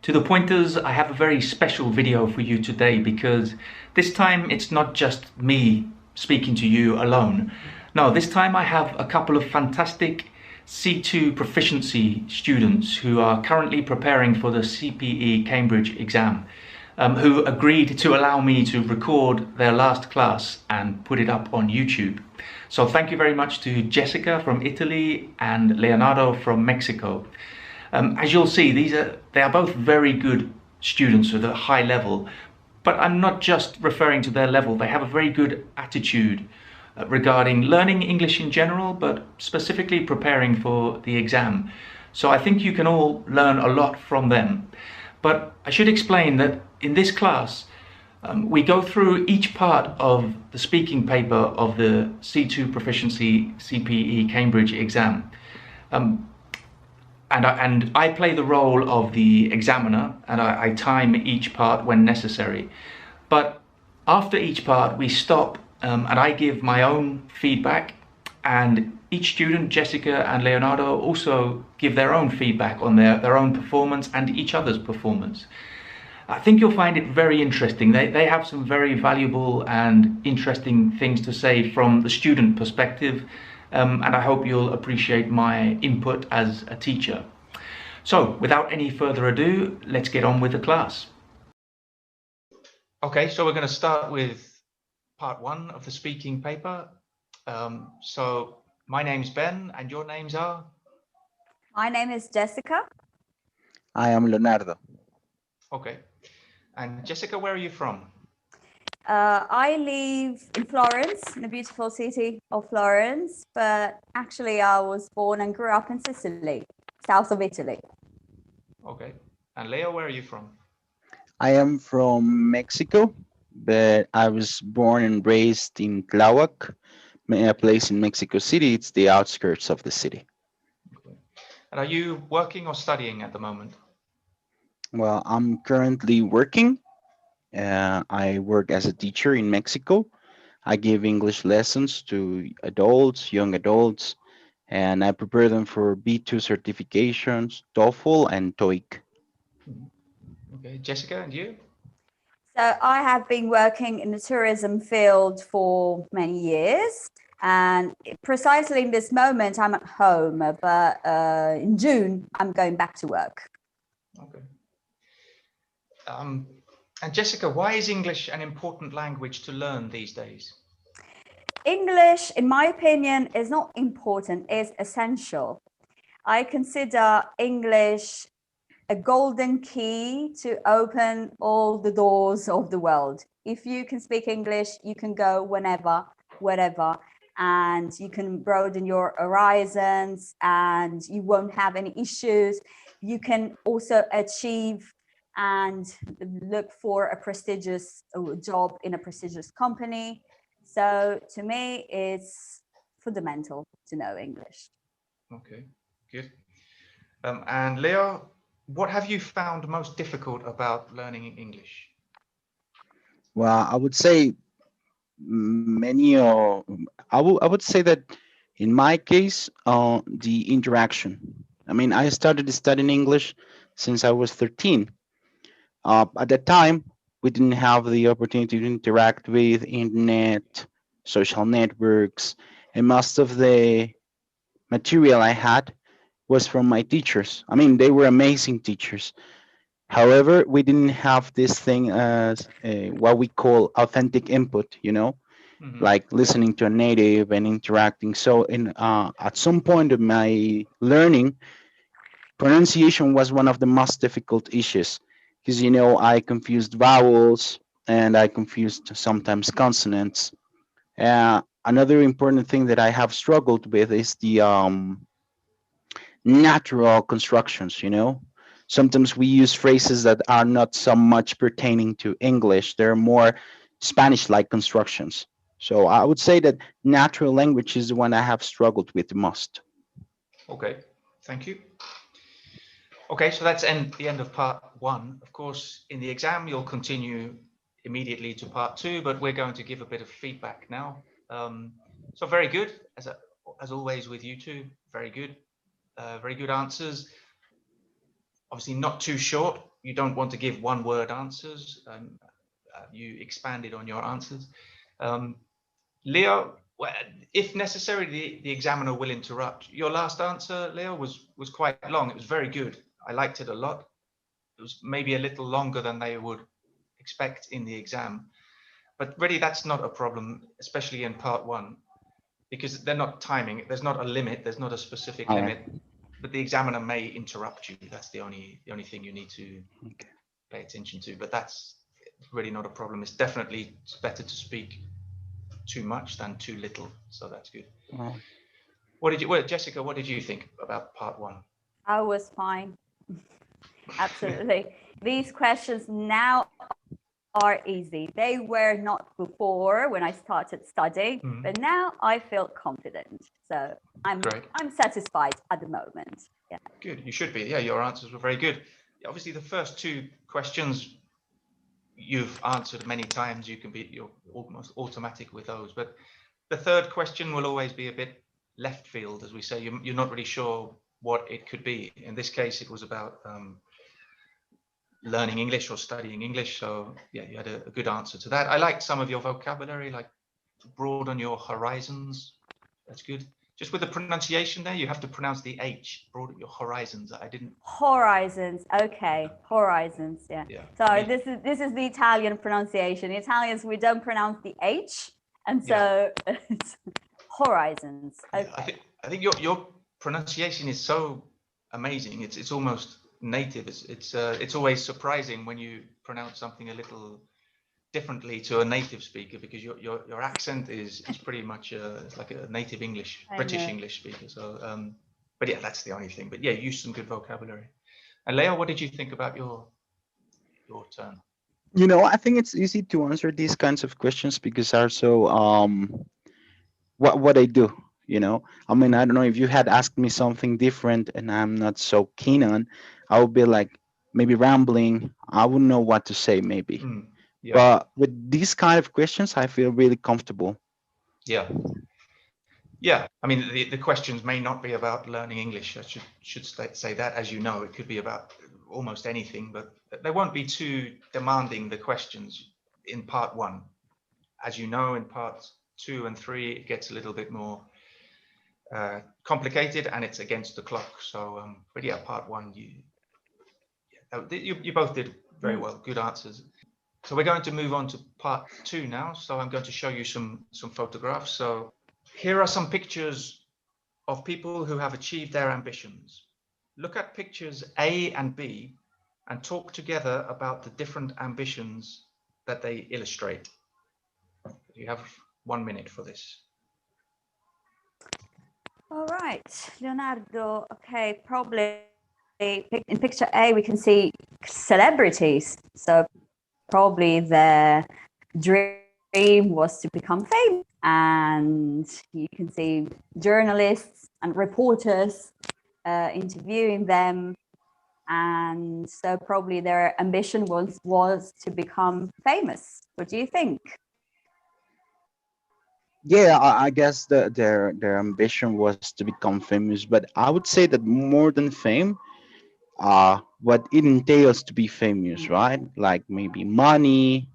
To the pointers, I have a very special video for you today because this time it's not just me speaking to you alone. No, this time I have a couple of fantastic C2 proficiency students who are currently preparing for the CPE Cambridge exam, who agreed to allow me to record their last class and put it up on YouTube. So thank you very much to Jessica from Italy and Leonardo from Mexico. As you'll see, they are both very good students with a high level, but I'm not just referring to their level. They have a very good attitude regarding learning English in general, but specifically preparing for the exam. So I think you can all learn a lot from them. But I should explain that in this class, we go through each part of the speaking paper of the C2 Proficiency CPE Cambridge exam. And I play the role of the examiner, and I time each part when necessary. But after each part, we stop and I give my own feedback, and each student, Jessica and Leonardo, also give their own feedback on their own performance and each other's performance. I think you'll find it very interesting. They have some very valuable and interesting things to say from the student perspective. And I hope you'll appreciate my input as a teacher. So, without any further ado, let's get on with the class. Okay, so we're going to start with part one of the speaking paper. So, my name's Ben, and your names are? My name is Jessica. I am Leonardo. Okay. And Jessica, where are you from? I live in Florence, in the beautiful city of Florence, but actually I was born and grew up in Sicily, south of Italy. Okay. And Leo, where are you from? I am from Mexico, but I was born and raised in Tláhuac, a place in Mexico City. It's the outskirts of the city. Okay. And are you working or studying at the moment? Well, I'm currently working. I work as a teacher in Mexico. I give English lessons to adults, young adults, and I prepare them for B2 certifications, TOEFL and TOEIC. Okay, Jessica, and you? So I have been working in the tourism field for many years, and precisely in this moment I'm at home, but in June I'm going back to work. Okay. And Jessica, why is English an important language to learn these days? English, in my opinion, is not important, it's essential. I consider English a golden key to open all the doors of the world. If you can speak English, you can go whenever, wherever, and you can broaden your horizons and you won't have any issues. You can also achieve and look for a prestigious job in a prestigious company. So to me, it's fundamental to know English. Okay, good. And Leo, what have you found most difficult about learning English? Well, I would say I would say that in my case, the interaction. I mean, I started studying English since I was 13. At that time, we didn't have the opportunity to interact with internet, social networks, and most of the material I had was from my teachers. I mean, they were amazing teachers. However, we didn't have this thing as what we call authentic input, like listening to a native and interacting. So at some point of my learning, pronunciation was one of the most difficult issues because, I confused vowels and I confused sometimes consonants. Another important thing that I have struggled with is the natural constructions. Sometimes we use phrases that are not so much pertaining to English. They're more Spanish-like constructions. So I would say that natural language is the one I have struggled with the most. Okay, thank you. Okay, so that's the end of part one. Of course, in the exam, you'll continue immediately to part two, but we're going to give a bit of feedback now. So very good, as always with you two, very good answers. Obviously not too short, you don't want to give one-word answers. You expanded on your answers. Leo, well, if necessary, the examiner will interrupt. Your last answer, Leo, was quite long. It was very good. I liked it a lot. It was maybe a little longer than they would expect in the exam. But really, that's not a problem, especially in part one, because they're not timing. There's not a limit. There's not a specific All right. limit. But the examiner may interrupt you. That's the only thing you need to Okay. pay attention to. But that's really not a problem. It's definitely better to speak too much than too little. So that's good. All right. Jessica, what did you think about part one? I was fine. Absolutely. These questions now are easy. They were not before when I started studying, but now I feel confident. So Great. I'm satisfied at the moment. Yeah. Good. You should be. Yeah, your answers were very good. Obviously, the first two questions you've answered many times. You're almost automatic with those. But the third question will always be a bit left field, as we say. You're not really sure what it could be. In this case, it was about learning English or studying English. So yeah, you had a good answer to that. I liked some of your vocabulary, like broaden your horizons. That's good. Just with the pronunciation there, you have to pronounce the H, broaden your horizons. I didn't. Horizons. Okay. Horizons. Yeah. Yeah. So this is the Italian pronunciation. Italians, we don't pronounce the H. And so it's horizons. Okay. Yeah, I think your pronunciation is so amazing. It's almost native. It's always surprising when you pronounce something a little differently to a native speaker, because your accent is pretty much it's like a native English, British English speaker. So but yeah, that's the only thing. But yeah, use some good vocabulary. And Leo, what did you think about your turn? I think it's easy to answer these kinds of questions because also what I do. I mean, I don't know if you had asked me something different and I'm not so keen on, I would be like maybe rambling. I wouldn't know what to say maybe. Yeah. But with these kind of questions, I feel really comfortable. Yeah. Yeah, I mean, the questions may not be about learning English. I should say that, as you know, it could be about almost anything, but they won't be too demanding, the questions in part one. As you know, in parts 2 and 3, it gets a little bit more complicated, and it's against the clock. So, but yeah, part 1, you both did very well, good answers. So we're going to move on to part 2 now. So I'm going to show you some photographs. So here are some pictures of people who have achieved their ambitions. Look at pictures A and B and talk together about the different ambitions that they illustrate. You have 1 minute for this. All right, Leonardo. Okay, probably in picture A, we can see celebrities. So probably the dream was to become famous. And you can see journalists and reporters interviewing them. And so probably their ambition was to become famous. What do you think? Yeah, I guess their ambition was to become famous, but I would say that more than fame, what it entails to be famous, right? Like maybe money,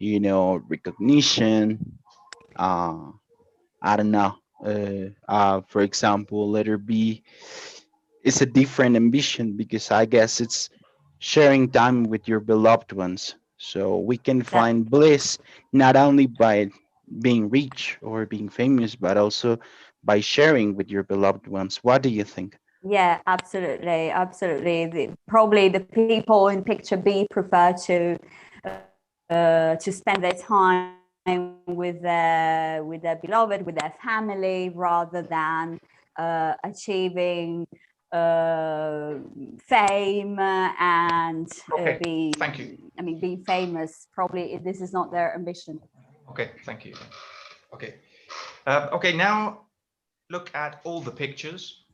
recognition. Uh, I don't know. For example, letter B is a different ambition because I guess it's sharing time with your beloved ones. So we can That, find bliss not only by being rich or being famous, but also by sharing with your beloved ones. What do you think? yeah, absolutely, absolutely. Probably the people in picture B prefer to spend their time with their beloved, with their family, rather than achieving fame and Okay, thank you. I mean, being famous. Probably this is not their ambition. Okay, thank you. Okay. Okay, now look at all the pictures.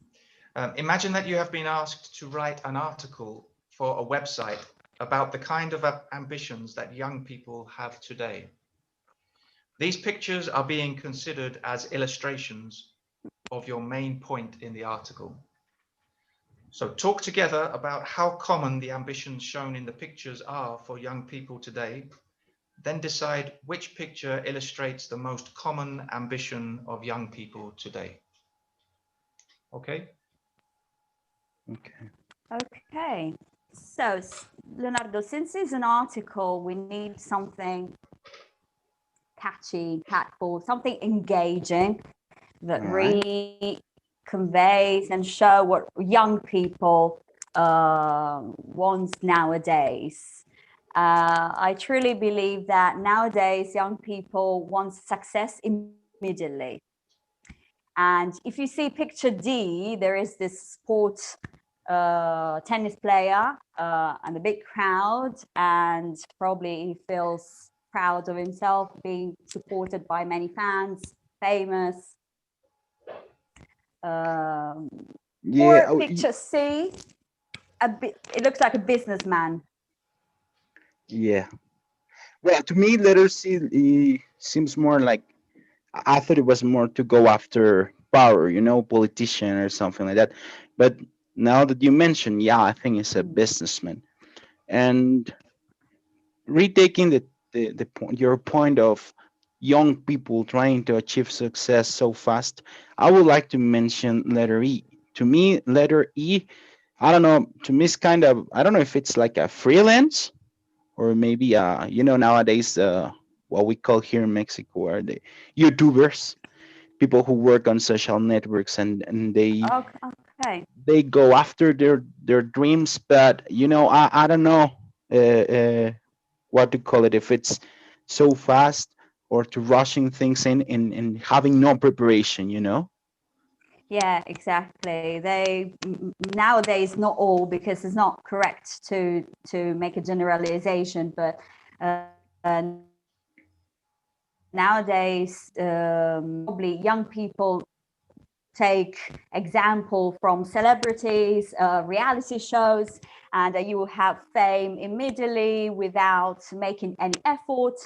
Imagine that you have been asked to write an article for a website about the kind of ambitions that young people have today. These pictures are being considered as illustrations of your main point in the article. So talk together about how common the ambitions shown in the pictures are for young people today. Then decide which picture illustrates the most common ambition of young people today. Okay? Okay. Okay. So, Leonardo, since it's an article, we need something catchy, impactful, something engaging that All right. really conveys and show what young people want nowadays. I truly believe that nowadays young people want success immediately. And if you see picture D, there is this sports tennis player and a big crowd, and probably he feels proud of himself, being supported by many fans, famous. Um, Yeah. or picture C, it looks like a businessman. Yeah. Well, to me, letter C seems more like I thought it was more to go after power, politician or something like that. But now that you mention, yeah, I think it's a businessman. And retaking the point, your point of young people trying to achieve success so fast, I would like to mention letter E. To me, letter E, I don't know. To me, it's kind of I don't know if it's like a freelance or maybe nowadays what we call here in Mexico are the YouTubers, people who work on social networks and Okay. they go after their dreams, but I don't know what to call it, if it's so fast or to rushing things in and having no preparation. Yeah, exactly. Nowadays, not all, because it's not correct to make a generalization, but nowadays, probably young people take example from celebrities, reality shows, and you will have fame immediately without making any effort,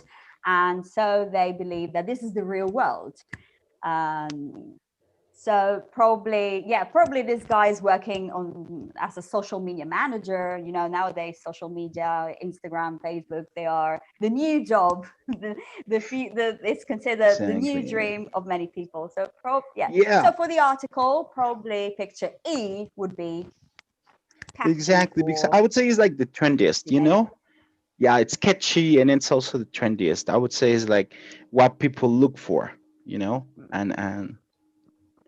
and so they believe that this is the real world. Um, so probably this guy is working on as a social media manager. Nowadays social media, Instagram, Facebook, they are the new job. It's considered the new Exactly. dream of many people. So Yeah, so for the article, probably picture E would be catchy exactly. Because for I would say it's like the trendiest, teenagers. Yeah, it's catchy and it's also the trendiest. I would say it's like what people look for, and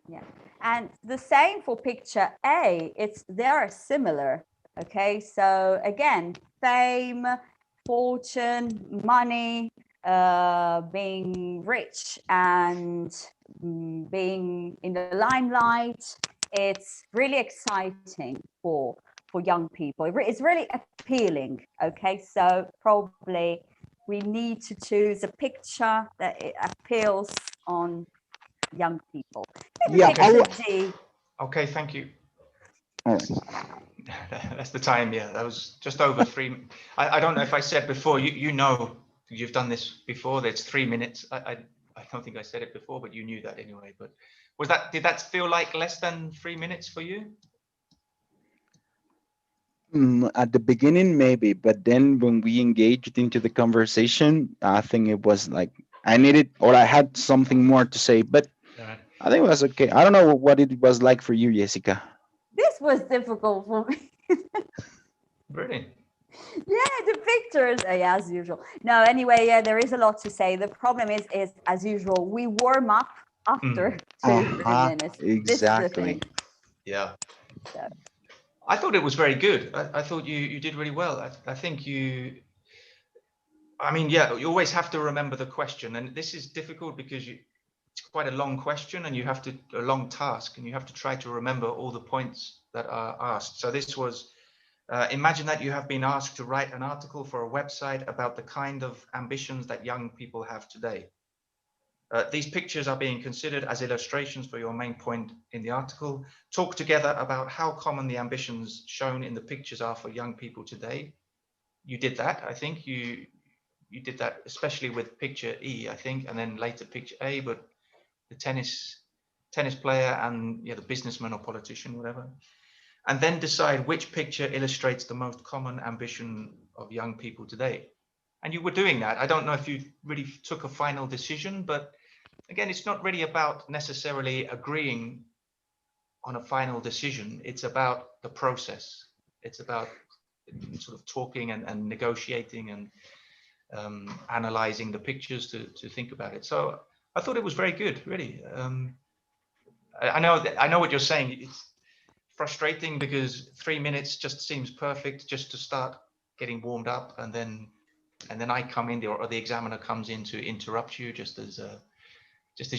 Yeah, and the same for picture A. They are similar. Okay, so again, fame, fortune, money, being rich, and being in the limelight. It's really exciting for young people. It's really appealing. Okay, so probably we need to choose a picture that it appeals on young people. Maybe yeah, picture D. Okay, thank you. all right. That's the time, yeah. That was just over three. I don't know if I said before, you've done this before, that's 3 minutes. I don't think I said it before, but you knew that anyway. But did that feel like less than 3 minutes for you? At the beginning, maybe, but then when we engaged into the conversation, I think it was like I needed or I had something more to say, but Right. I think it was okay. I don't know what it was like for you, Jessica. This was difficult for me. Really? Yeah, the pictures. Yeah, as usual. No, anyway, yeah, there is a lot to say. The problem is as usual, we warm up after Mm, 2 3 minutes. This is the thing. Exactly. yeah. So, I thought it was very good. I thought you did really well. I think I mean, yeah, you always have to remember the question. And this is difficult because it's quite a long question and a long task, and you have to try to remember all the points that are asked. So this was, imagine that you have been asked to write an article for a website about the kind of ambitions that young people have today. These pictures are being considered as illustrations for your main point in the article. Talk together about how common the ambitions shown in the pictures are for young people today. You did that, I think. You did that, especially with picture E, I think, and then later picture A, but the tennis player and, yeah, the businessman or politician, whatever. and then decide which picture illustrates the most common ambition of young people today. And you were doing that. I don't know if you really took a final decision, but again, it's not really about necessarily agreeing on a final decision. It's about the process. It's about sort of talking and negotiating and analyzing the pictures to think about it. So I thought it was very good, really. I know what you're saying. It's frustrating because 3 minutes just seems perfect just to start getting warmed up, and then I come in there, or the examiner comes in to interrupt you just as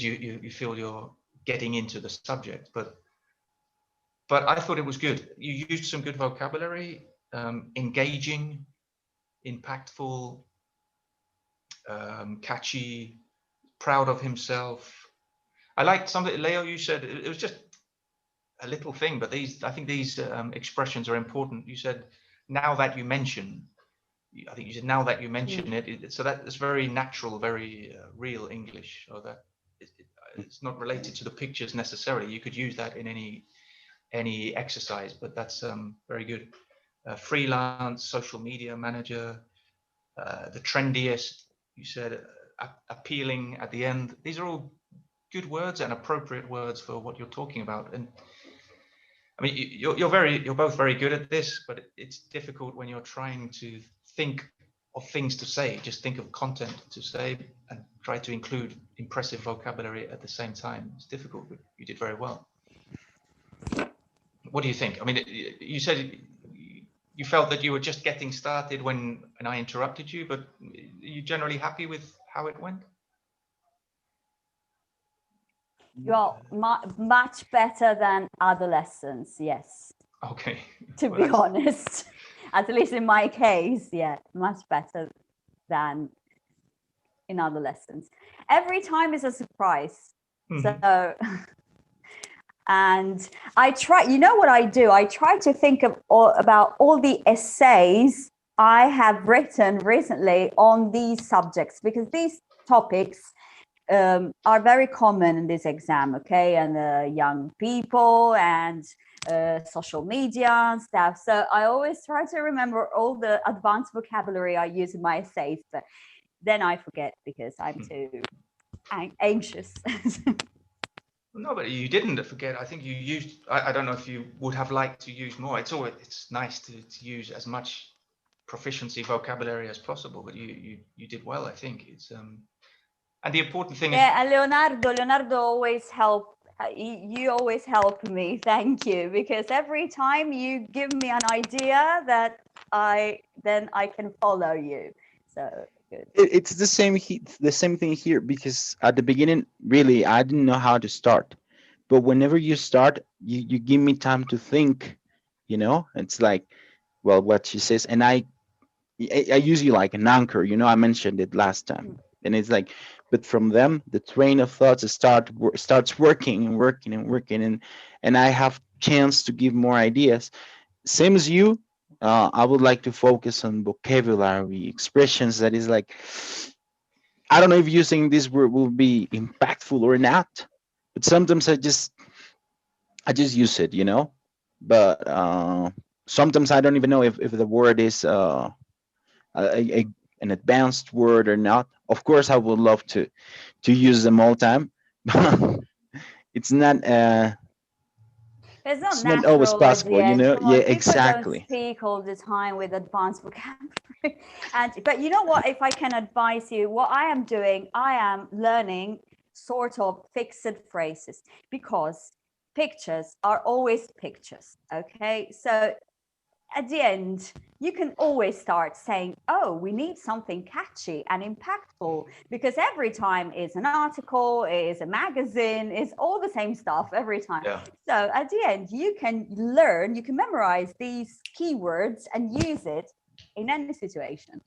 you feel you're getting into the subject. But I thought it was good. You used some good vocabulary, engaging, impactful, catchy, proud of himself. I liked something, Leo, you said it was just a little thing, but I think these expressions are important. You said, now that you mention, I think you said, now that you mention it, so that is very natural, very real English, or that it's not related to the pictures necessarily. You could use that in any exercise, but that's very good. Freelance, social media manager, the trendiest, you said, appealing at the end. These are all good words and appropriate words for what you're talking about. And I mean, you're both very good at this, but it's difficult when you're trying to think of things to say. Just think of content to say and try to include impressive vocabulary at the same time. It's difficult, but you did very well. What do you think? I mean, you said you felt that you were just getting started when I interrupted you, but are you generally happy with how it went? Well, much better than adolescents, yes. Okay. To be honest, at least in my case, yeah, much better than in adolescence. Every time is a surprise. So, and I try, you know what I do? I try to think about all the essays I have written recently on these subjects, because these topics are very common in this exam, okay? And young people and social media and stuff. So I always try to remember all the advanced vocabulary I use in my essays, but then I forget because I'm too anxious. No, but you didn't forget. I think you used, I don't know if you would have liked to use more. It's nice to use as much proficiency vocabulary as possible, but you did well, I think. It's and the important thing is, and Leonardo always help. You always help me. Thank you, because every time you give me an idea that I can follow you. So good. It's the same thing here, because at the beginning, really, I didn't know how to start. But whenever you start, you give me time to think, it's like, well, what she says, and I use you like an anchor, I mentioned it last time. And it's like, but from them, the train of thoughts starts working and working and working, and I have chance to give more ideas. Same as you, I would like to focus on vocabulary, expressions that is like, I don't know if using this word will be impactful or not, but sometimes I just use it, but sometimes I don't even know if the word is an advanced word or not. Of course, I would love to use them all time, but it's not It's not it's not always natural at the possible, end. Come yeah, on, people don't exactly. speak all the time with advanced vocabulary. But you know what? If I can advise you, what I am doing, I am learning sort of fixed phrases, because pictures are always pictures. Okay, so at the end, you can always start saying, oh, we need something catchy and impactful, because every time it's an article, it's a magazine, it's all the same stuff every time. Yeah. So at the end, you can learn, you can memorize these keywords and use it in any situation.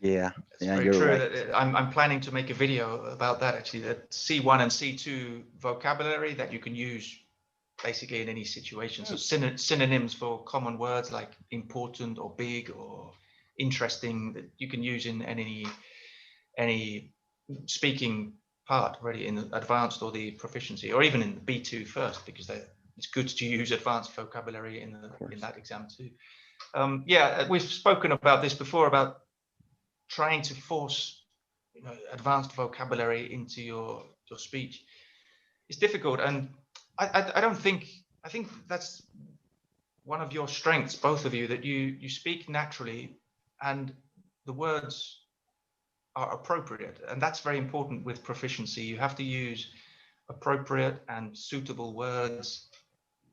Yeah, it's yeah, very you're true. right. That I'm planning to make a video about that, actually, that C1 and C2 vocabulary that you can use basically in any situation. So synonyms for common words like important or big or interesting that you can use in any speaking part, really, in the advanced or the proficiency, or even in the B2 first, because it's good to use advanced vocabulary in that exam too. Yeah, we've spoken about this before, about trying to force advanced vocabulary into your speech. It's difficult, and I don't think, I think that's one of your strengths, both of you, that you speak naturally and the words are appropriate, and that's very important with proficiency. You have to use appropriate and suitable words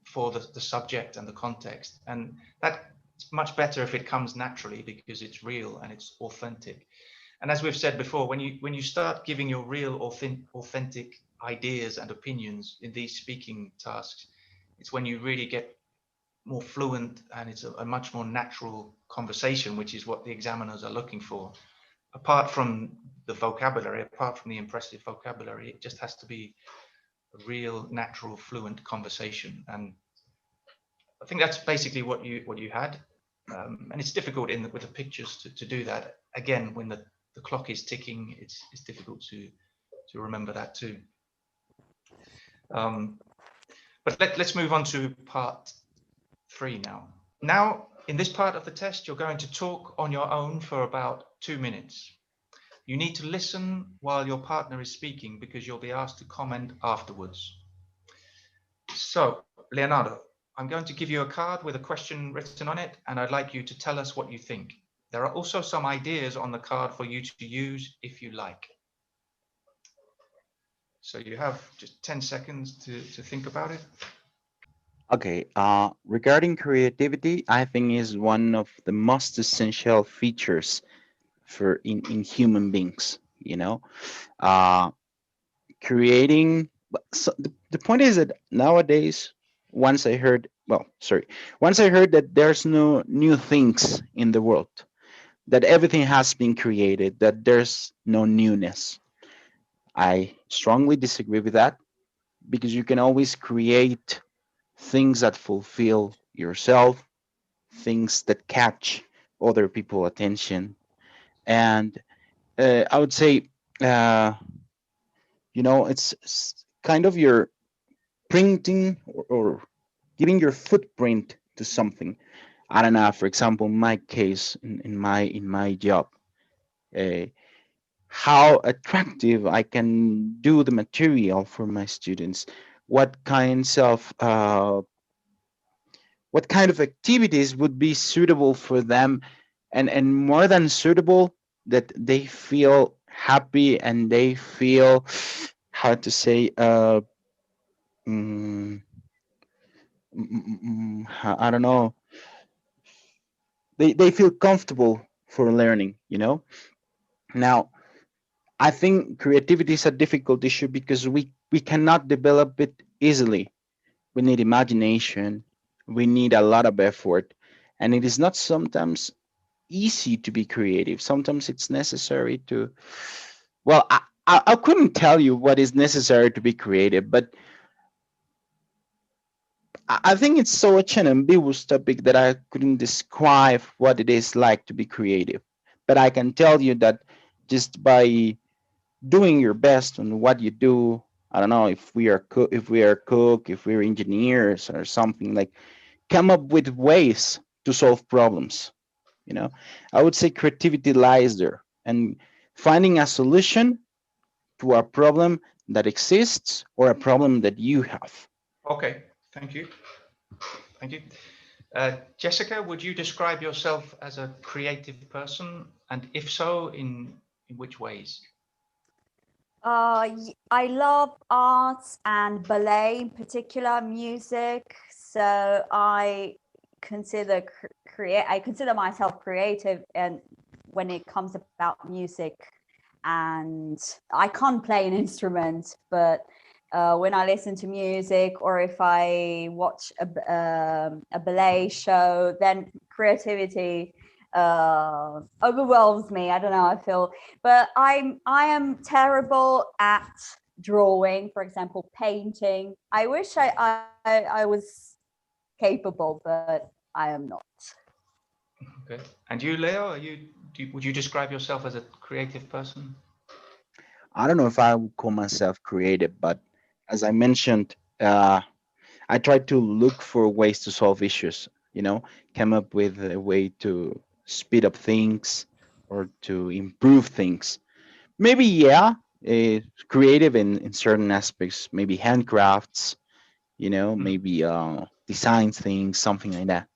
for the subject and the context, and that's much better if it comes naturally because it's real and it's authentic. And as we've said before, when you start giving your real authentic ideas and opinions in these speaking tasks, it's when you really get more fluent, and it's a much more natural conversation, which is what the examiners are looking for. Apart from the vocabulary, apart from the impressive vocabulary, it just has to be a real, natural, fluent conversation. And I think that's basically what you had. And it's difficult with the pictures to do that. Again, when the clock is ticking, it's difficult to remember that too. But let's move on to part 3 now. Now, in this part of the test, you're going to talk on your own for about 2 minutes. You need to listen while your partner is speaking because you'll be asked to comment afterwards. So, Leonardo, I'm going to give you a card with a question written on it, and I'd like you to tell us what you think. There are also some ideas on the card for you to use if you like. So you have just 10 seconds to think about it. Okay, regarding creativity, I think is one of the most essential features for in human beings, creating. So the point is that nowadays, once I heard that there's no new things in the world, that everything has been created, that there's no newness. I strongly disagree with that, because you can always create things that fulfill yourself, things that catch other people's attention. And I would say, it's kind of your printing, or giving your footprint to something. I don't know, for example, in my case, in my job, uh, how attractive I can do the material for my students, what kinds of what kind of activities would be suitable for them, and more than suitable, that they feel happy and they feel, how to say, mm, I don't know, they feel comfortable for learning, now. I think creativity is a difficult issue because we cannot develop it easily. We need imagination, we need a lot of effort, and it is not sometimes easy to be creative. Sometimes it's necessary to, well, I couldn't tell you what is necessary to be creative, but I think it's such an ambiguous topic that I couldn't describe what it is like to be creative. But I can tell you that just by doing your best on what you do, I don't know, if we're engineers or something, like, come up with ways to solve problems. I would say creativity lies there, and finding a solution to a problem that exists, or a problem that you have. Okay, thank you. Thank you. Jessica, would you describe yourself as a creative person? And if so, in which ways? I love arts and ballet, in particular music. So I consider I consider myself creative, and when it comes about music, and I can't play an instrument, but when I listen to music, or if I watch a ballet show, then creativity overwhelms me. I don't know, I feel, but I am terrible at drawing, for example, painting. I wish I was capable, but I am not. Okay. And you, Leo, would you describe yourself as a creative person? I don't know if I would call myself creative, but as I mentioned, I try to look for ways to solve issues, you know, come up with a way to speed up things or to improve things. Maybe, yeah, creative in certain aspects, maybe handcrafts, you know, Mm. maybe designs things, something like that.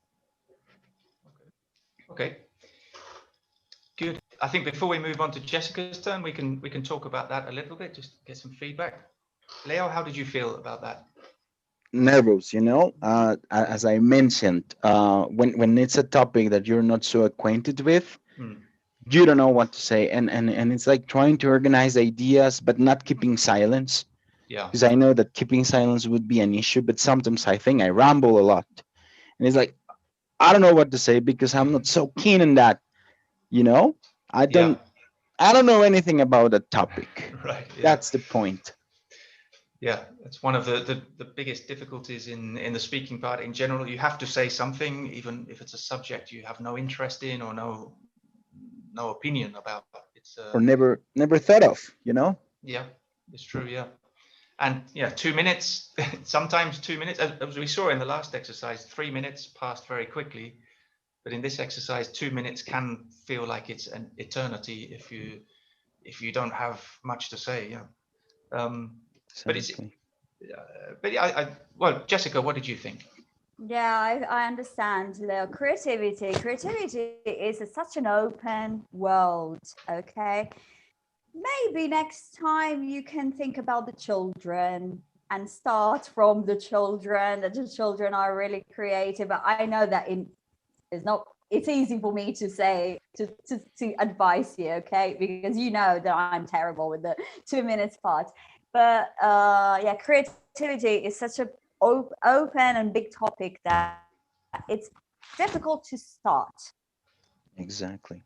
Okay, good. I think before we move on to Jessica's turn, we can talk about that a little bit, just get some feedback. Leo, how did you feel about that? Nervous, you know, as I mentioned, when it's a topic that you're not so acquainted with, Mm. you don't know what to say, and it's like trying to organize ideas but not keeping silence, Yeah. because I know that keeping silence would be an issue, but sometimes I think I ramble a lot, and it's like I don't know what to say because I'm not so keen in that, you know. i Yeah. don't I don't know anything about a topic. Right. Yeah. That's the point. Yeah. It's one of the biggest difficulties in the speaking part in general. You have to say something, even if it's a subject you have no interest in or no opinion about. It's Or never thought of, you know. yeah, it's true. Yeah. And yeah, 2 minutes, sometimes 2 minutes, as we saw in the last exercise, 3 minutes passed very quickly. But in this exercise, 2 minutes can feel like it's an eternity if you don't have much to say. Yeah. But it's Exactly. but yeah, well, Jessica, what did you think? Yeah, I understand, Leo. Creativity is such an open world. Okay, maybe next time you can think about the children and start from the children. That the children are really creative. But I know that it's not. It's easy for me to say to advise you, okay? Because you know that I'm terrible with the 2 minutes part. But yeah, creativity is such a open and big topic that it's difficult to start Exactly.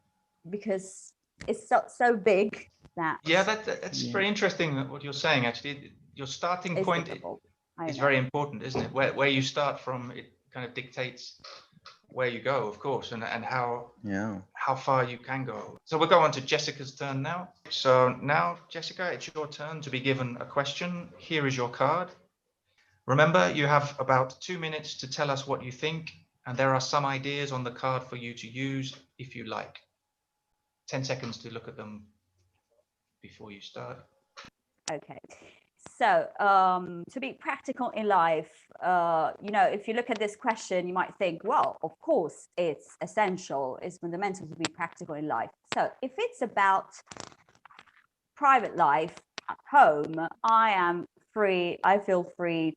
because it's so big that Yeah, that's Yeah. very interesting what you're saying. Actually, your starting it's point difficult. I is know. very important, isn't it? Where you start from, it kind of dictates where you go, of course, and Yeah. how far you can go. So we'll go on to Jessica's turn now. So now, Jessica, it's your turn to be given a question. Here is your card. Remember, you have about 2 minutes to tell us what you think, and there are some ideas on the card for you to use if you like. 10 seconds to look at them before you start. Okay. So, to be practical in life, if you look at this question, you might think, well, of course, it's essential, it's fundamental to be practical in life. So, if it's about private life at home, I am free. I feel free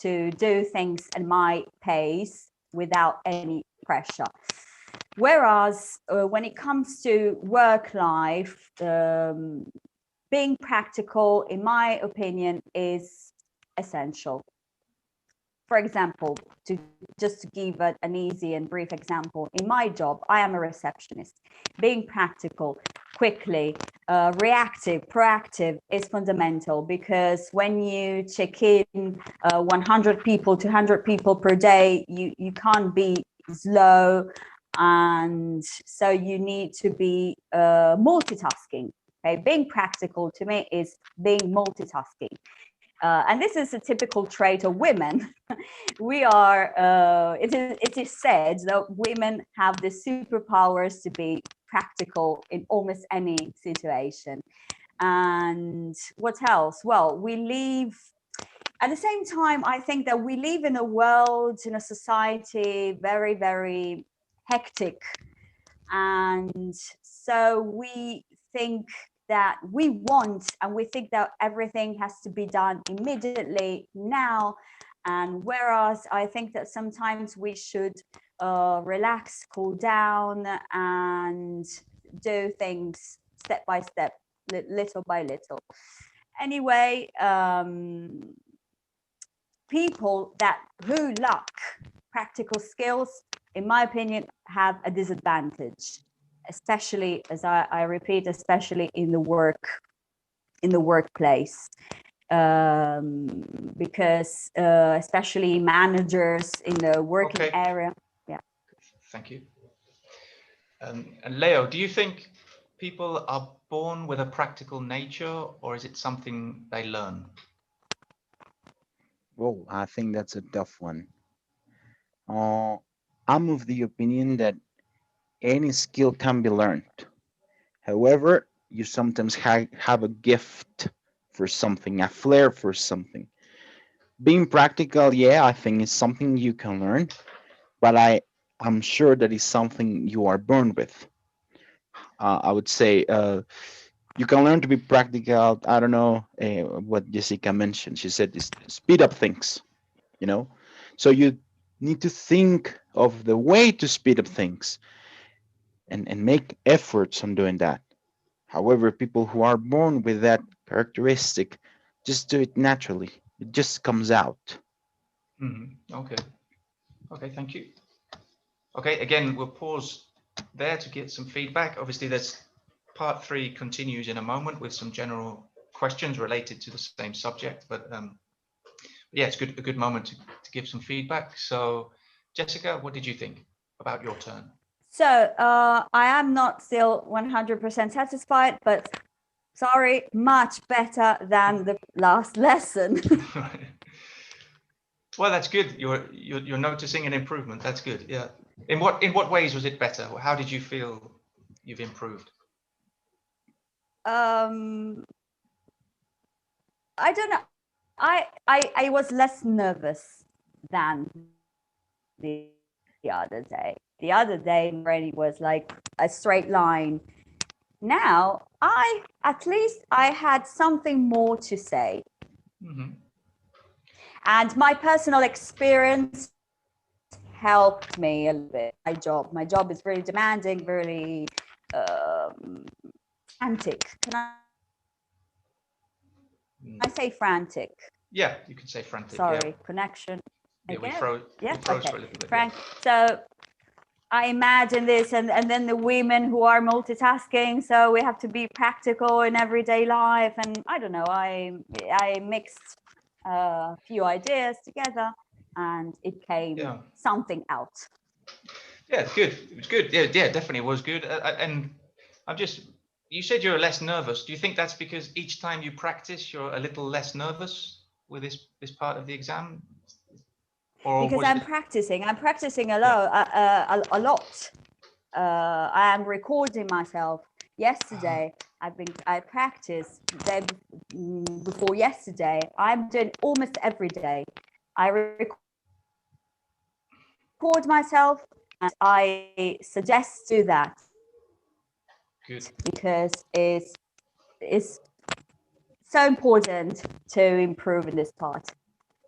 to do things at my pace without any pressure. Whereas when it comes to work life, being practical, in my opinion, is essential. For example, just to give an easy and brief example, in my job, I am a receptionist. Being practical, quickly, reactive, proactive is fundamental because when you check in 100 people, 200 people per day, you can't be slow. And so you need to be multitasking. Okay, being practical to me is being multitasking. And this is a typical trait of women. We are, it is said that women have the superpowers to be practical in almost any situation. And what else? Well, we live, at the same time, I think that we live in a world, in a society, very, very hectic. And so we think that we want and we think that everything has to be done immediately now. And whereas I think that sometimes we should relax, cool down, and do things step by step, little by little. Anyway, people that who lack practical skills, in my opinion, have a disadvantage, especially as I repeat, especially in the workplace. Because especially managers in the working Okay, area. Yeah. thank you. And Leo, do you think people are born with a practical nature, or is it something they learn? Well, I think that's a tough one. Uh, I'm of the opinion that any skill can be learned. However, you sometimes have a gift for something, a flair for something. Being practical, yeah, I think is something you can learn, but I'm sure that is something you are born with. I would say you can learn to be practical. I don't know what Jessica mentioned. She said is speed up things, you know. So you need to think of the way to speed up things and make efforts on doing that. However, people who are born with that characteristic just do it naturally. It just comes out. Okay. Okay, thank you. Okay, again, we'll pause there to get some feedback. Obviously, there's part three continues in a moment with some general questions related to the same subject. But yeah, it's a good moment to give some feedback. So, Jessica, what did you think about your turn? So I am not still 100% satisfied, but sorry, much better than the last lesson. Right. Well, that's good. You're noticing an improvement. That's good. Yeah. In what ways was it better? How did you feel you've improved? um, I don't know. I was less nervous than the other day. The other day, already was like a straight line. Now, at least I had something more to say. Mm-hmm. And my personal experience helped me a little bit. My job is really demanding, really um, frantic. Can I say frantic? Yeah, you could say frantic. Yeah. Sorry, connection Yeah, we again. froze. Yeah, We froze okay. for a little bit. Yeah. Frank. So I imagine this, and then the women who are multitasking. So we have to be practical in everyday life, and I don't know. I mixed a few ideas together, and it came Yeah. something out. Yeah, it's good. It was good. Yeah, yeah, definitely was good. And I'm just. You said you're less nervous. Do you think that's because each time you practice, you're a little less nervous with this part of the exam, or Because was I'm it? practicing. I'm practicing a Yeah. lot. A lot. I am recording myself. Yesterday, I practiced the day before yesterday. I'm doing almost every day. I record myself, and I suggest do that Good. because it's so important to improve in this part,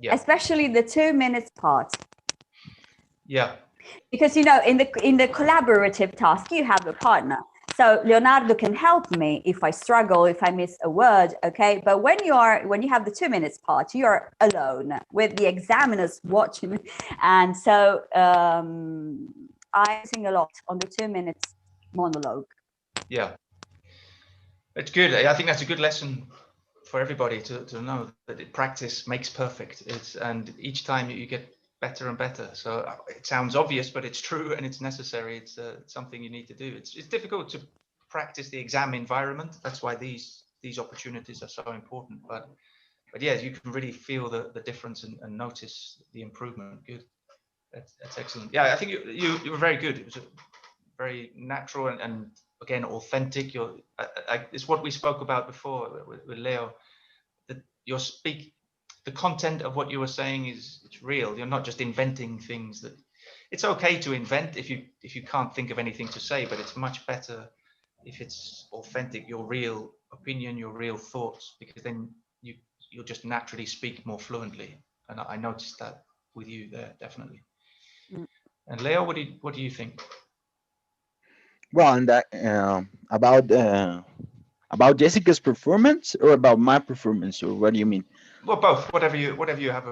Yeah. especially the 2 minutes part. Yeah. Because in the collaborative task you have a partner, so Leonardo can help me if I struggle, if I miss a word, okay? But when you have the 2 minutes part, you're alone with the examiners watching. And so I sing a lot on the 2 minutes monologue. Yeah. It's good. I think that's a good lesson for everybody to know that practice makes perfect. And each time you get better and better. So it sounds obvious, but it's true and it's necessary. It's something you need to do. It's difficult to practice the exam environment. That's why these opportunities are so important. But yeah, you can really feel the difference and notice the improvement. Good. That's excellent. Yeah, I think you were very good. It was very natural and again authentic. It's what we spoke about before with Leo. That your the content of what you were saying is it's real. You're not just inventing things. That it's okay to invent if you can't think of anything to say, but it's much better if it's authentic, your real opinion, your real thoughts, because then you'll just naturally speak more fluently. And I noticed that with you there definitely. Mm. And Leo, what do you think? Well, and that about Jessica's performance or about my performance, or what do you mean? Well, both. Whatever you have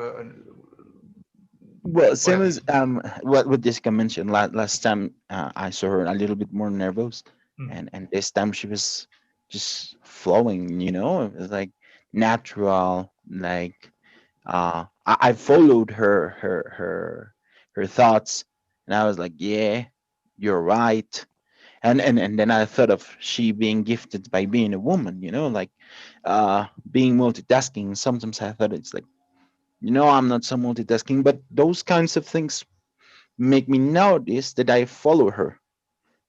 Well, same whatever. as what Jessica mentioned last time. I saw her a little bit more nervous, Hmm. and this time she was just flowing. It was like natural. Like I followed her thoughts, and I was like, yeah, you're right. And then I thought of she being gifted by being a woman. Like being multitasking. Sometimes I thought it's like I'm not so multitasking, but those kinds of things make me notice that I follow her.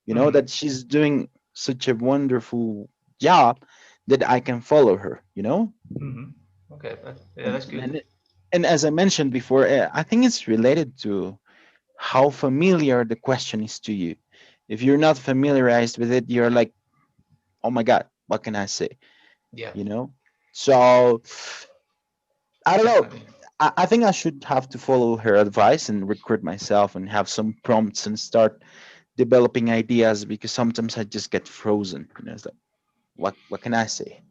That Hmm. she's doing such a wonderful job that I can follow her. Hmm. Okay, yeah, And that's good. and, and as I mentioned before, I think it's related to how familiar the question is to you. If you're not familiarized with it, you're like, oh my God, what can I say? Yeah, You know? So I don't know. definitely. I think I should have to follow her advice and record myself and have some prompts and start developing ideas because sometimes I just get frozen. It's like, what can I say?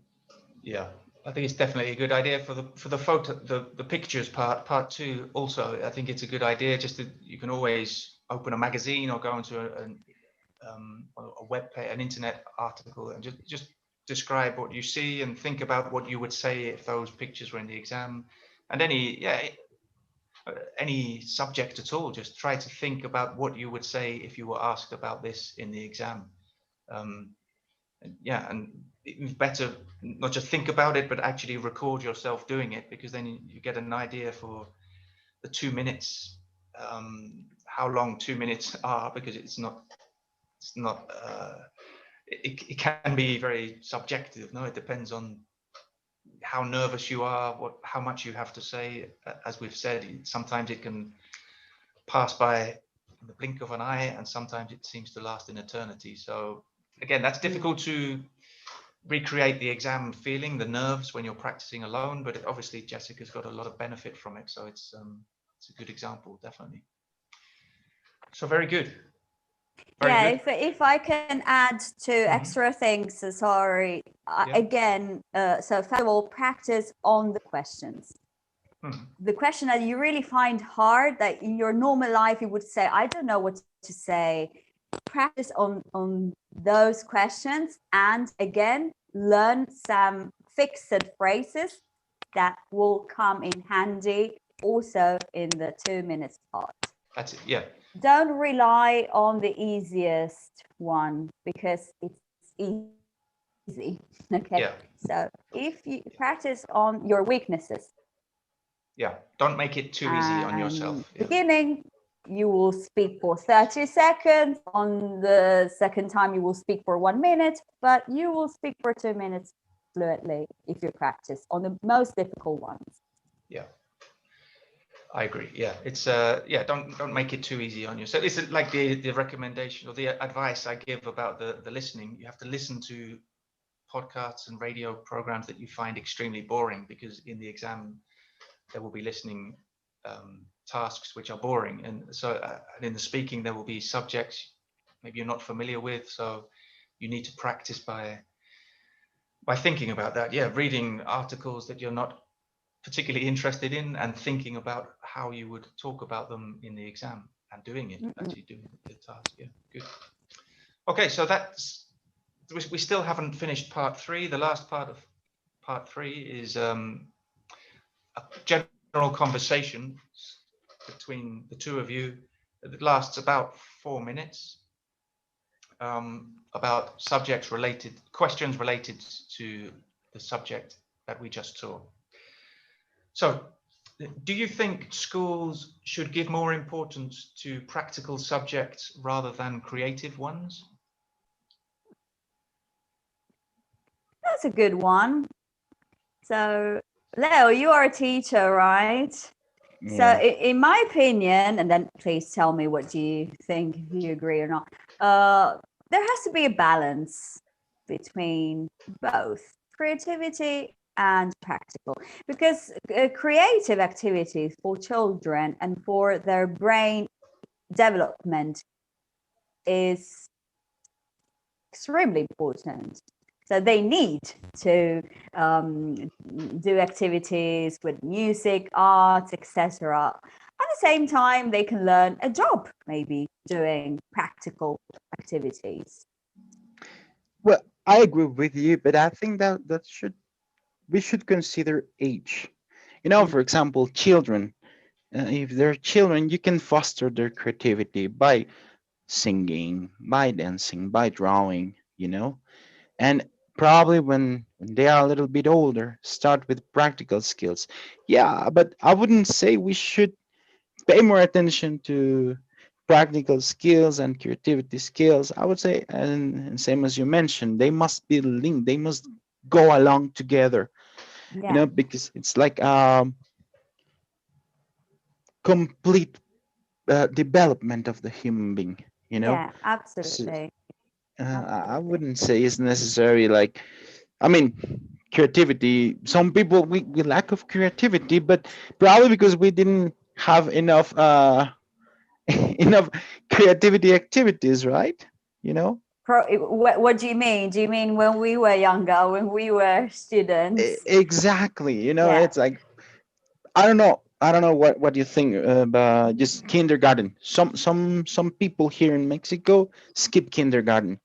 Yeah, I think it's definitely a good idea for the photo, the pictures part two. Also, I think it's a good idea. Just that you can always open a magazine or go into a web page, an internet article, and just describe what you see and think about what you would say if those pictures were in the exam, and any subject at all. Just try to think about what you would say if you were asked about this in the exam. Um, yeah, and it's better not just think about it, but actually record yourself doing it, because then you get an idea for the 2 minutes, how long 2 minutes are, because it's not it can be very subjective. No, it depends on how nervous you are, how much you have to say. As we've said, sometimes it can pass by in the blink of an eye, and sometimes it seems to last an eternity. So again, that's Mm. difficult to recreate the exam feeling, the nerves when you're practicing alone. But obviously, Jessica's got a lot of benefit from it, so it's a good example, definitely. So very good, very Yeah, good. if I can add two Hmm. extra things, sorry. Yeah. Again, so first of all, practice on the questions. Hmm. The question that you really find hard, that in your normal life you would say, I don't know what to say. Practice on those questions, and again, learn some fixed phrases that will come in handy also in the 2 minutes part. That's it. Yeah. Don't rely on the easiest one because it's easy. Okay. Yeah. So if you practice on your weaknesses, Yeah. Don't make it too easy on and yourself. Yeah. beginning, you will speak for 30 seconds. On the second time, you will speak for 1 minute, but you will speak for 2 minutes fluently if you practice on the most difficult ones. Yeah. I agree. Yeah, it's yeah. Don't make it too easy on you. So it's like the recommendation or the advice I give about the listening. You have to listen to podcasts and radio programs that you find extremely boring, because in the exam there will be listening tasks which are boring, and so and in the speaking there will be subjects maybe you're not familiar with. So you need to practice by thinking about that. Yeah, reading articles that you're not particularly interested in, and thinking about how you would talk about them in the exam, and doing it, Mm-mm. actually doing the task. Yeah, good. Okay, so that's, we still haven't finished part three. The last part of part three is a general conversation between the two of you that lasts about 4 minutes, about subjects related, questions related to the subject that we just saw. So, do you think schools should give more importance to practical subjects rather than creative ones? That's a good one. So, Leo, you are a teacher, right? So, Yeah. in my opinion, and then please tell me what do you think, if you agree or not. There has to be a balance between both creativity and practical, because creative activities for children and for their brain development is extremely important. So they need to um, do activities with music, arts, etc. At the same time, they can learn a job, maybe doing practical activities. Well, I agree with you, but I think that should we should consider age. Mm. For example, children. If they're children, you can foster their creativity by singing, by dancing, by drawing. And probably when they are a little bit older, start with practical skills. Yeah, but I wouldn't say we should pay more attention to practical skills and creativity skills. I would say, and same as you mentioned, they must be linked. They must go along together. Yeah, Because it's like complete development of the human being. You know, yeah, so, absolutely, I absolutely. wouldn't say it's necessary. Like, I mean, creativity. Some people we lack of creativity, but probably because we didn't have enough enough creativity activities, right? You know. What do you mean? Do you mean when we were younger, when we were students? Exactly. Yeah. It's like I don't know what you think about just kindergarten. Some people here in Mexico skip kindergarten,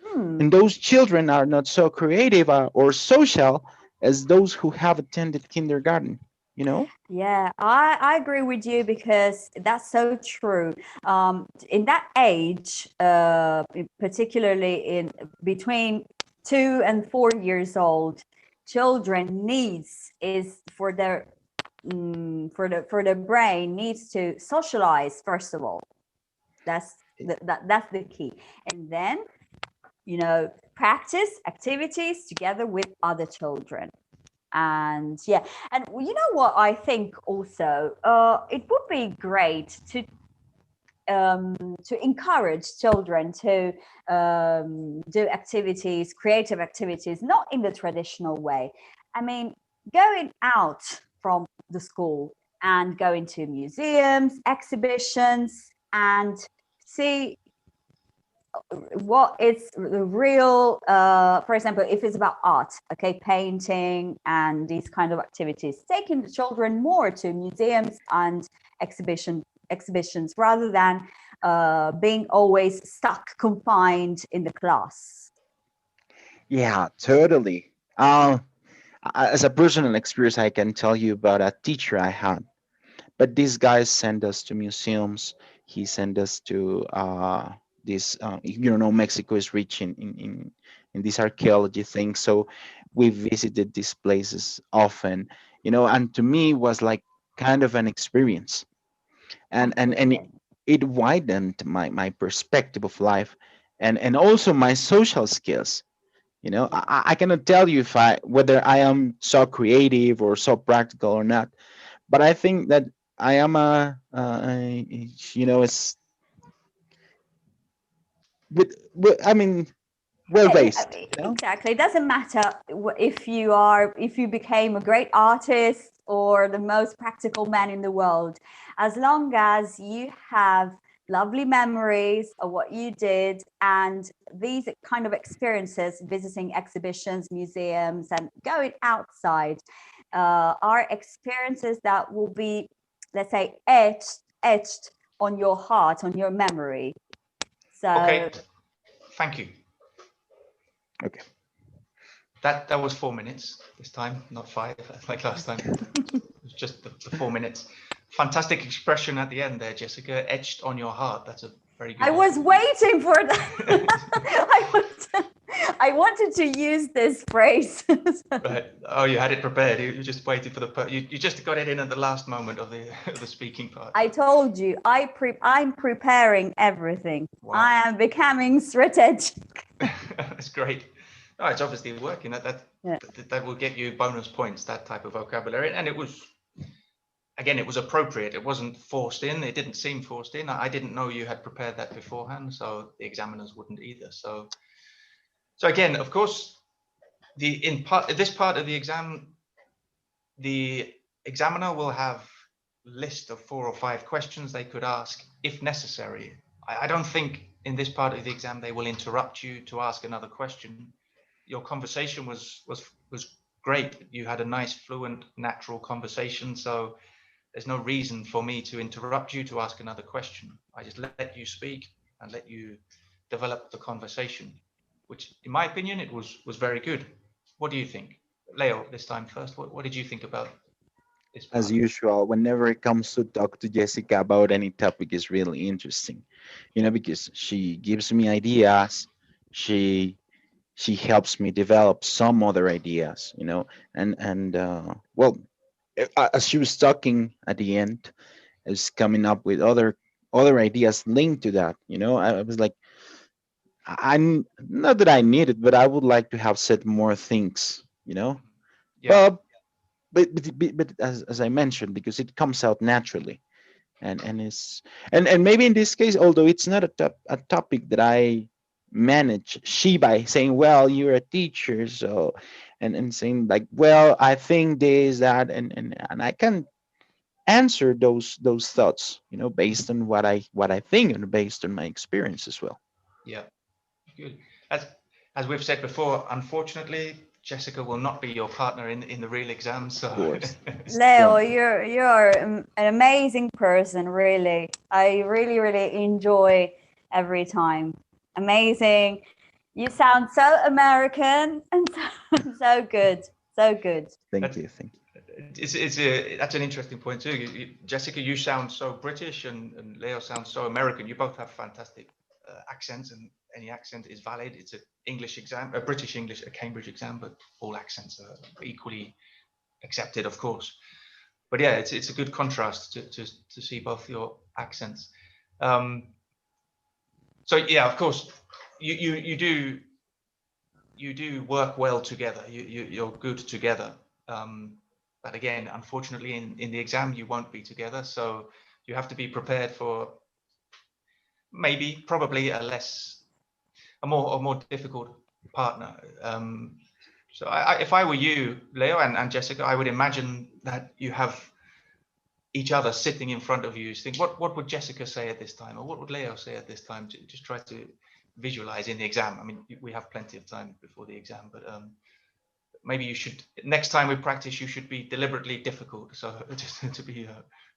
Hmm. and those children are not so creative or social as those who have attended kindergarten. You know. Yeah, I agree with you because that's so true. In that age, particularly in between 2 and 4 years old, children needs is for their for the brain needs to socialize first of all. That's the key, and then practice activities together with other children. And yeah, and you know what I think also, it would be great to encourage children to do activities, creative activities, not in the traditional way. I mean, going out from the school and going to museums, exhibitions, and see what it's the real, for example, if it's about art, okay, painting and these kind of activities, taking the children more to museums and exhibitions rather than being always stuck confined in the class. Yeah, totally. As a personal experience, I can tell you about a teacher I had. But these guys send us to museums. He sent us to this. Mexico is rich in these archaeology things, so we visited these places often. And to me it was like kind of an experience, and Absolutely. it widened my perspective of life, and also my social skills. I cannot tell you if I whether I am so creative or so practical or not, but I think that I am it's I mean, well Yeah, based. exactly. It doesn't matter if you became a great artist or the most practical man in the world, as long as you have lovely memories of what you did and these kind of experiences, visiting exhibitions, museums, and going outside, are experiences that will be, let's say, etched on your heart, on your memory. So Okay, thank you. Okay. That was 4 minutes this time, not five like last time. It was just the 4 minutes. Fantastic expression at the end there, Jessica. Etched on your heart. That's a very I good one. was waiting for that. I wanted to use this phrase. Right. Oh, you had it prepared. You just waited for you just got it in at the last moment of the of the speaking part. I told you, I'm preparing everything. Wow. I am becoming strategic. That's great. No, it's obviously working. Yeah. That will get you bonus points, that type of vocabulary. And it was, again, it was appropriate. It wasn't forced in. It didn't seem forced in. I didn't know you had prepared that beforehand, so the examiners wouldn't either. So again, of course, this part of the exam, the examiner will have a list of 4 or 5 questions they could ask if necessary. I don't think in this part of the exam they will interrupt you to ask another question. Your conversation was great. You had a nice, fluent, natural conversation. So there's no reason for me to interrupt you to ask another question. I just let you speak and let you develop the conversation, which, in my opinion, it was very good. What do you think, Leo? This time first, what did you think about this As part? usual, whenever it comes to talk to Jessica about any topic is really interesting. Because she gives me ideas. She she helps me develop some other ideas, and well, as she was talking at the end, I was coming up with other ideas linked to that. I was like, not that I need it, but I would like to have said more things, Yeah, but but as I mentioned, because it comes out naturally, and it's and maybe in this case, although it's not a topic that I manage, she by saying, well, you're a teacher, so, and saying like, well, I think this, that, and I can answer those thoughts, based on what I think and based on my experience as well. yeah, good. As we've said before, unfortunately, Jessica will not be your partner in the real exam. Of So course. Leo, Don't. you're an amazing person, really. I really, really enjoy every time. Amazing. You sound so American and so good. So good. Thank that's you. Thank you. that's an interesting point too. Jessica, you sound so British, and Leo sounds so American. You both have fantastic accents, and any accent is valid. It's an English exam, a British English, a Cambridge exam, but all accents are equally accepted, of course. But yeah, it's a good contrast to see both your accents. Um, so yeah, of course, you do work well together. You're good together. But again, unfortunately, in the exam, you won't be together. So you have to be prepared for maybe, probably a more difficult partner. So if I were you, Leo and Jessica, I would imagine that you have each other sitting in front of you. Think, what would Jessica say at this time, or what would Leo say at this time? Just try to visualize in the exam. I mean, we have plenty of time before the exam, but maybe you should, next time we practice, you should be deliberately difficult, so just to be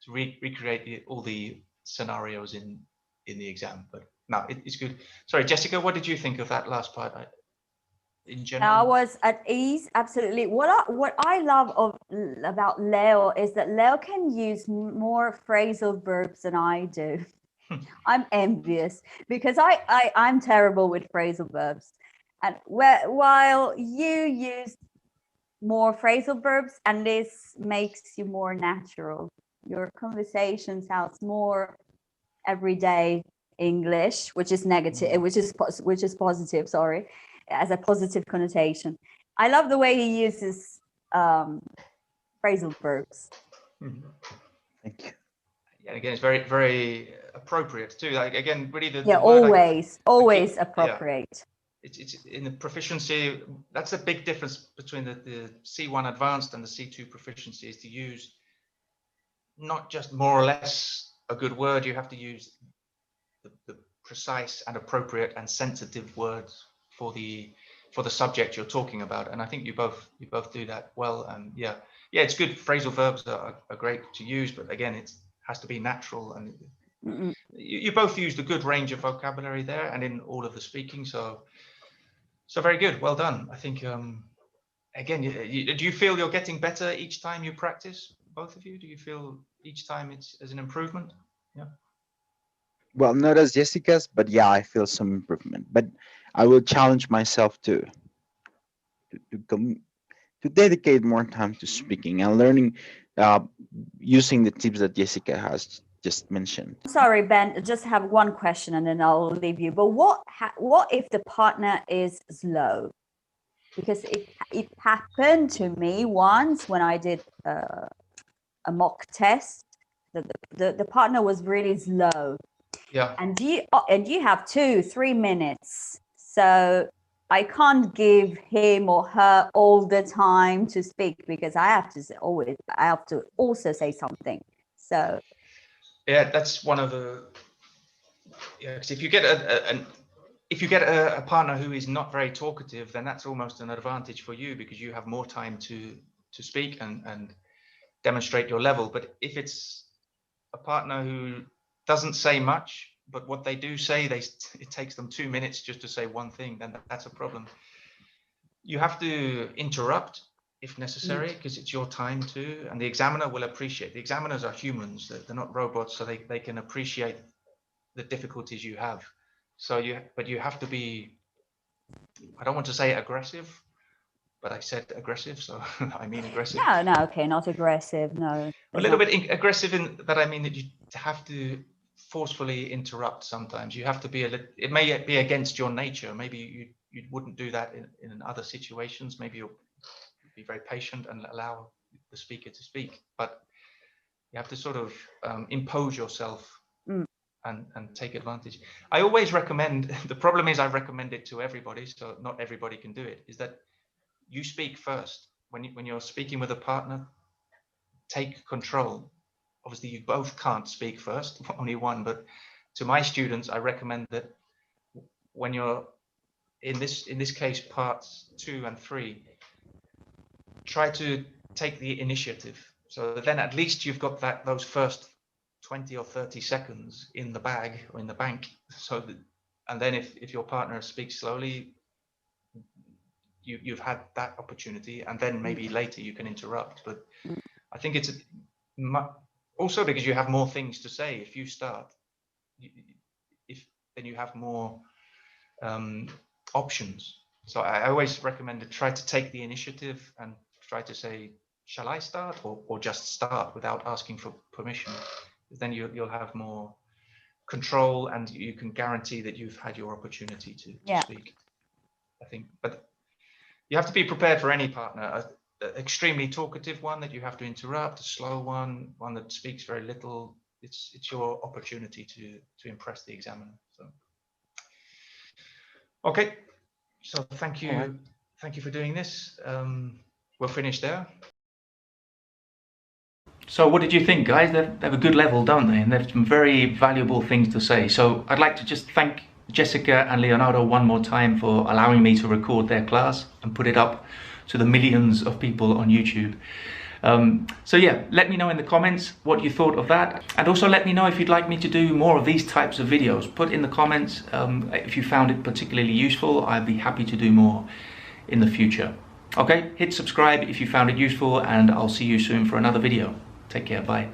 to recreate all the scenarios in the exam. But no, it's good. Sorry, Jessica, what did you think of that last part? In I general. was at ease, absolutely. What I love about Leo is that Leo can use more phrasal verbs than I do. I'm envious because I'm terrible with phrasal verbs, and while you use more phrasal verbs, and this makes you more natural. Your conversation sounds more everyday English, which is negative, which is positive. Sorry, as a positive connotation. I love the way he uses phrasal verbs. Mhm. Thank you. Yeah, again, it's very, very appropriate too. Like, again, really Yeah, the word I always keep, yeah, appropriate. it's in the proficiency. That's a big difference between the C1 advanced and the C2 proficiency, is to use not just more or less a good word. You have to use the precise and appropriate and sensitive words for the subject you're talking about. And I think you both do that well. And yeah, it's good. Phrasal verbs are great to use, but again, it has to be natural. And Mm-mm. you both used a good range of vocabulary there, and in all of the speaking. So very good. Well done. I think again, do you feel you're getting better each time you practice? Both of you, do you feel each time it's as an improvement? Yeah. Well, not as Jessica's, but yeah, I feel some improvement. But I will challenge myself to to dedicate more time to speaking and learning, uh, using the tips that Jessica has just mentioned. Sorry, Ben. I just have one question, and then I'll leave you. But what if the partner is slow? Because it happened to me once when I did a mock test. The partner was really slow, Yeah. and you have 2-3 minutes, so I can't give him or her all the time to speak because I have to also say something. So Yeah, that's one of the, yeah, because if you get if you get a partner who is not very talkative, then that's almost an advantage for you, because you have more time to speak and demonstrate your level. But if it's a partner who doesn't say much, but what they do say, it takes them 2 minutes just to say one thing, then that's a problem. You have to interrupt if necessary, because it's your time too, and the examiner will appreciate. The examiners are humans; they're not robots, so they can appreciate the difficulties you have. So but you have to be I don't want to say aggressive, but I said aggressive, so I mean aggressive. No, no, okay, not aggressive, no. A little bit aggressive in that I mean that you have to forcefully interrupt sometimes. You have to be it may be against your nature. Maybe you wouldn't do that in other situations. Maybe you'll be very patient and allow the speaker to speak, but you have to sort of impose yourself and take advantage. I always recommend, the problem is I recommend it to everybody, so not everybody can do it, is that you speak first. When you're speaking with a partner, take control. Obviously, you both can't speak first, only one, but to my students, I recommend that when you're in this case, parts 2 and 3, try to take the initiative. So that then at least you've got those first 20 or 30 seconds in the bag or in the bank. So that, and then if your partner speaks slowly, you've had that opportunity, and then maybe later you can interrupt. But I think it's also because you have more things to say if you start. Then you have more options. So I always recommend to try to take the initiative and try to say, shall I start, or just start without asking for permission. Then you'll have more control, and you can guarantee that you've had your opportunity to speak, I think. But you have to be prepared for any partner, an extremely talkative one that you have to interrupt, a slow one that speaks very little. It's your opportunity to impress the examiner. So okay, so thank you. Right. Thank you for doing this. We'll finish there. So what did you think, guys? They have a good level, don't they? And they have some very valuable things to say. So I'd like to just thank Jessica and Leonardo one more time for allowing me to record their class and put it up to the millions of people on YouTube. So yeah, let me know in the comments what you thought of that. And also let me know if you'd like me to do more of these types of videos. Put in the comments if you found it particularly useful. I'd be happy to do more in the future. Okay, hit subscribe if you found it useful, and I'll see you soon for another video. Take care, bye.